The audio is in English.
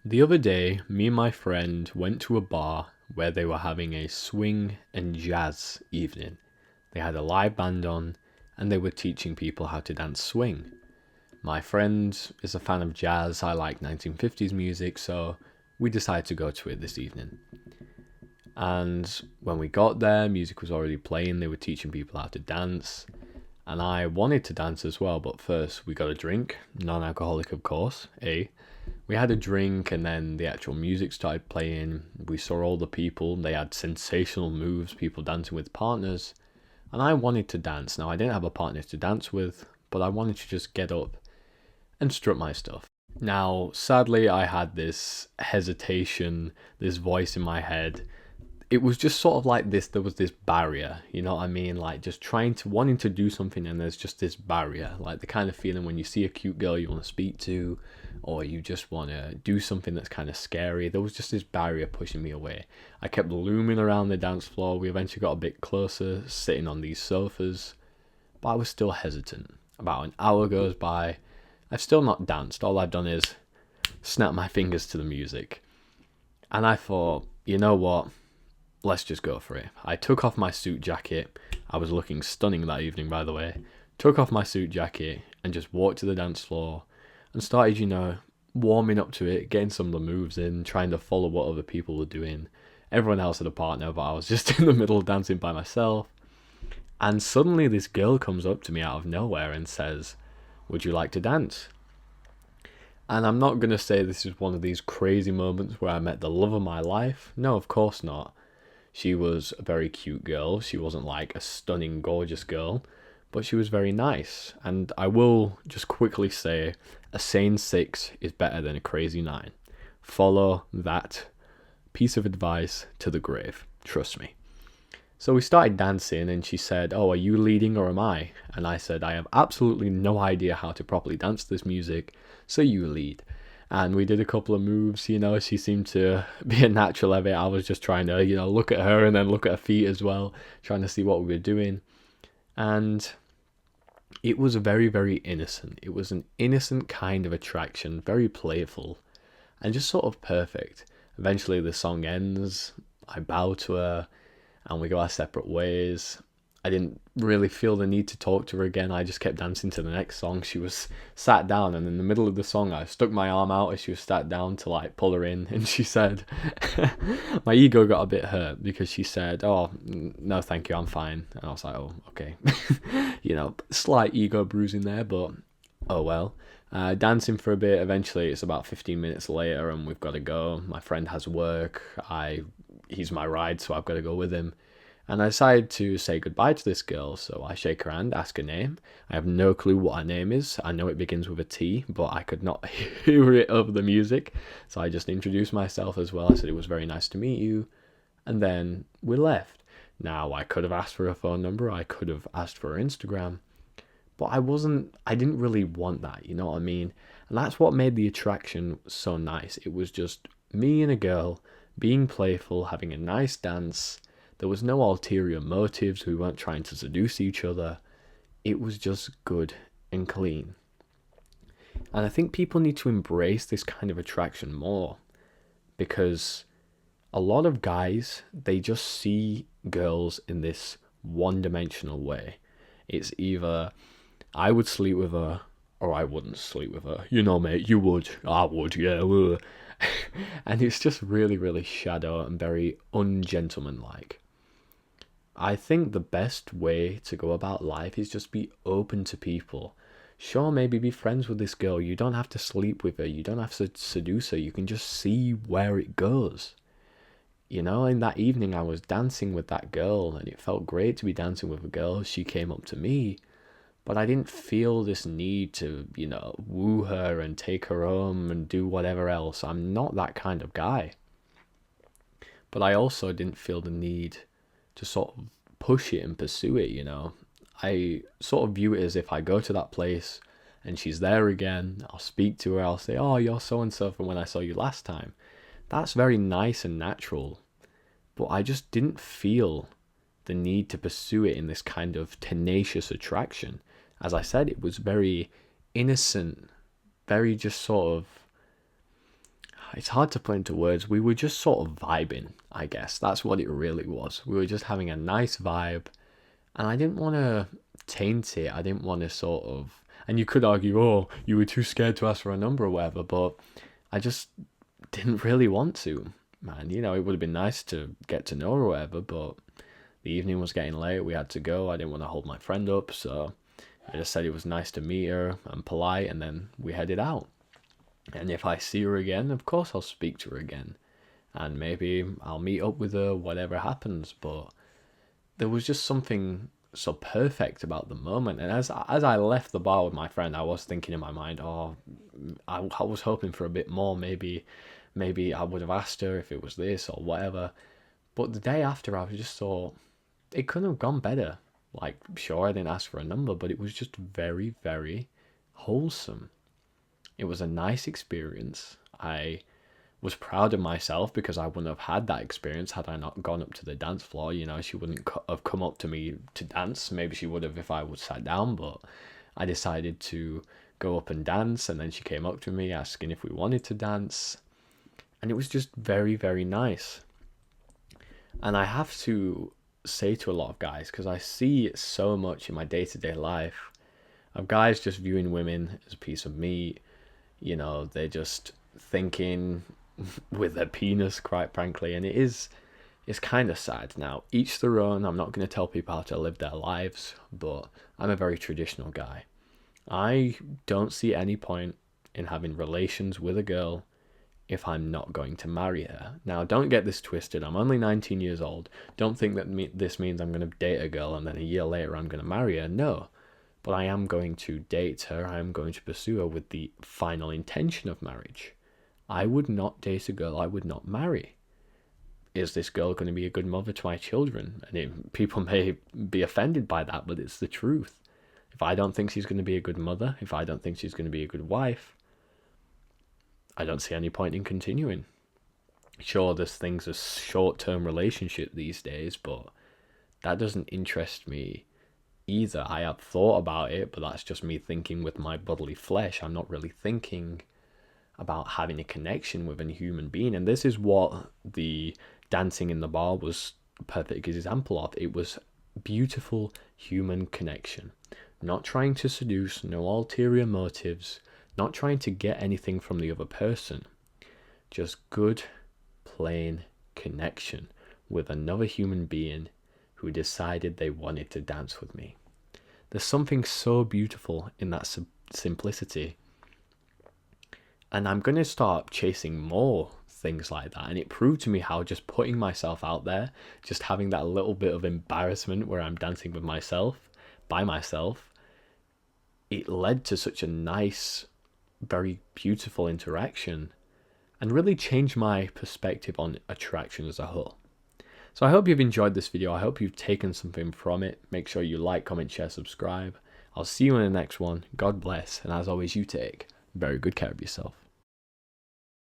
The other day, me and my friend went to a bar where they were having a swing and jazz evening. They had a live band on and they were teaching people how to dance swing. My friend is a fan of jazz, I like 1950s music, so we decided to go to it this evening. And when we got there, music was already playing, they were teaching people how to dance. And I wanted to dance as well, but first we got a drink, non-alcoholic of course, We had a drink and then the actual music started playing. We saw all the people, they had sensational moves, people dancing with partners. And I wanted to dance. Now I didn't have a partner to dance with, but I wanted to just get up and strut my stuff. Now, sadly, I had this hesitation, this voice in my head. It was just sort of like this, there was this barrier, you know what I mean? Like just wanting to do something and there's just this barrier. Like the kind of feeling when you see a cute girl you want to speak to, or you just want to do something that's kind of scary. There was just this barrier pushing me away. I kept looming around the dance floor. We eventually got a bit closer, sitting on these sofas, but I was still hesitant. About an hour goes by. I've still not danced. All I've done is snap my fingers to the music. And I thought, you know what? Let's just go for it. I took off my suit jacket. I was looking stunning that evening, by the way. Took off my suit jacket and just walked to the dance floor and started, warming up to it, getting some of the moves in, trying to follow what other people were doing. Everyone else had a partner, but I was just in the middle dancing by myself. And suddenly this girl comes up to me out of nowhere and says, "Would you like to dance?" And I'm not going to say this is one of these crazy moments where I met the love of my life. No, of course not. She was a very cute girl. She wasn't like a stunning, gorgeous girl, but she was very nice. And I will just quickly say, a sane 6 is better than a crazy 9. Follow that piece of advice to the grave. Trust me. So we started dancing and she said, "Oh, are you leading or am I?" And I said, "I have absolutely no idea how to properly dance this music, so you lead." And we did a couple of moves, she seemed to be a natural at it. I was just trying to, look at her and then look at her feet as well, trying to see what we were doing. And it was very, very innocent. It was an innocent kind of attraction, very playful, and just sort of perfect. Eventually the song ends, I bow to her, and we go our separate ways. I didn't really feel the need to talk to her again. I just kept dancing to the next song. She was sat down, and in the middle of the song, I stuck my arm out as she was sat down to like pull her in. And she said, my ego got a bit hurt because she said, "Oh, no, thank you, I'm fine." And I was like, "Oh, okay." Slight ego bruising there, but oh well. Dancing for a bit. Eventually, it's about 15 minutes later, and we've got to go. My friend has work. He's my ride, so I've got to go with him. And I decided to say goodbye to this girl, so I shake her hand, ask her name. I have no clue what her name is. I know it begins with a T, but I could not hear it over the music. So I just introduced myself as well. I said it was very nice to meet you. And then we left. Now, I could have asked for her phone number. I could have asked for her Instagram. But I didn't really want that, you know what I mean? And that's what made the attraction so nice. It was just me and a girl being playful, having a nice dance. There was no ulterior motives. We weren't trying to seduce each other. It was just good and clean. And I think people need to embrace this kind of attraction more, because a lot of guys, they just see girls in this one-dimensional way. It's either I would sleep with her or I wouldn't sleep with her. You know, mate, you would. I would, yeah. And it's just really, really shallow and very ungentlemanlike. I think the best way to go about life is just be open to people. Sure, maybe be friends with this girl. You don't have to sleep with her. You don't have to seduce her. You can just see where it goes. In that evening I was dancing with that girl and it felt great to be dancing with a girl. She came up to me, but I didn't feel this need to, woo her and take her home and do whatever else. I'm not that kind of guy. But I also didn't feel the need to sort of push it and pursue it. I sort of view it as if I go to that place and she's there again, I'll speak to her, I'll say, "Oh, you're so-and-so from when I saw you last time." That's very nice and natural, but I just didn't feel the need to pursue it in this kind of tenacious attraction. As I said, it was very innocent, very just sort of, it's hard to put into words. We were just sort of vibing, I guess. That's what it really was. We were just having a nice vibe, and I didn't want to taint it. I didn't want to sort of. And you could argue, oh, you were too scared to ask for a number or whatever, but I just didn't really want to, man. You know, it would have been nice to get to know her or whatever, but the evening was getting late. We had to go. I didn't want to hold my friend up, so I just said it was nice to meet her and polite, and then we headed out. And if I see her again, of course I'll speak to her again. And maybe I'll meet up with her, whatever happens. But there was just something so perfect about the moment. And as I left the bar with my friend, I was thinking in my mind, oh, I was hoping for a bit more. Maybe I would have asked her if it was this or whatever. But the day after, I was just thought, it couldn't have gone better. Like, sure, I didn't ask for a number, but it was just very, very wholesome. It was a nice experience. I was proud of myself because I wouldn't have had that experience had I not gone up to the dance floor. You know, she wouldn't have come up to me to dance. Maybe she would have if I was sat down, but I decided to go up and dance, and then she came up to me asking if we wanted to dance. And it was just very, very nice. And I have to say to a lot of guys, because I see it so much in my day-to-day life, of guys just viewing women as a piece of meat. You know, they're just thinking with their penis, quite frankly, and it's kind of sad. Now, each their own. I'm not going to tell people how to live their lives, but I'm a very traditional guy. I don't see any point in having relations with a girl if I'm not going to marry her. Now, don't get this twisted. I'm only 19 years old. Don't think that this means I'm going to date a girl and then a year later I'm going to marry her. No. But I am going to date her. I am going to pursue her with the final intention of marriage. I would not date a girl I would not marry. Is this girl going to be a good mother to my children? And people may be offended by that, but it's the truth. If I don't think she's going to be a good mother, if I don't think she's going to be a good wife, I don't see any point in continuing. Sure, there's things as short-term relationship these days, but that doesn't interest me either. I have thought about it, but that's just me thinking with my bodily flesh. I'm not really thinking about having a connection with a human being. And this is what the dancing in the bar was a perfect example of. It was beautiful human connection. Not trying to seduce, no ulterior motives, not trying to get anything from the other person. Just good, plain connection with another human being who decided they wanted to dance with me. There's something so beautiful in that simplicity. And I'm going to start chasing more things like that. And it proved to me how just putting myself out there, just having that little bit of embarrassment where I'm dancing with myself, by myself, it led to such a nice, very beautiful interaction and really changed my perspective on attraction as a whole. So I hope you've enjoyed this video. I hope you've taken something from it. Make sure you like, comment, share, subscribe. I'll see you in the next one. God bless. And as always, you take very good care of yourself.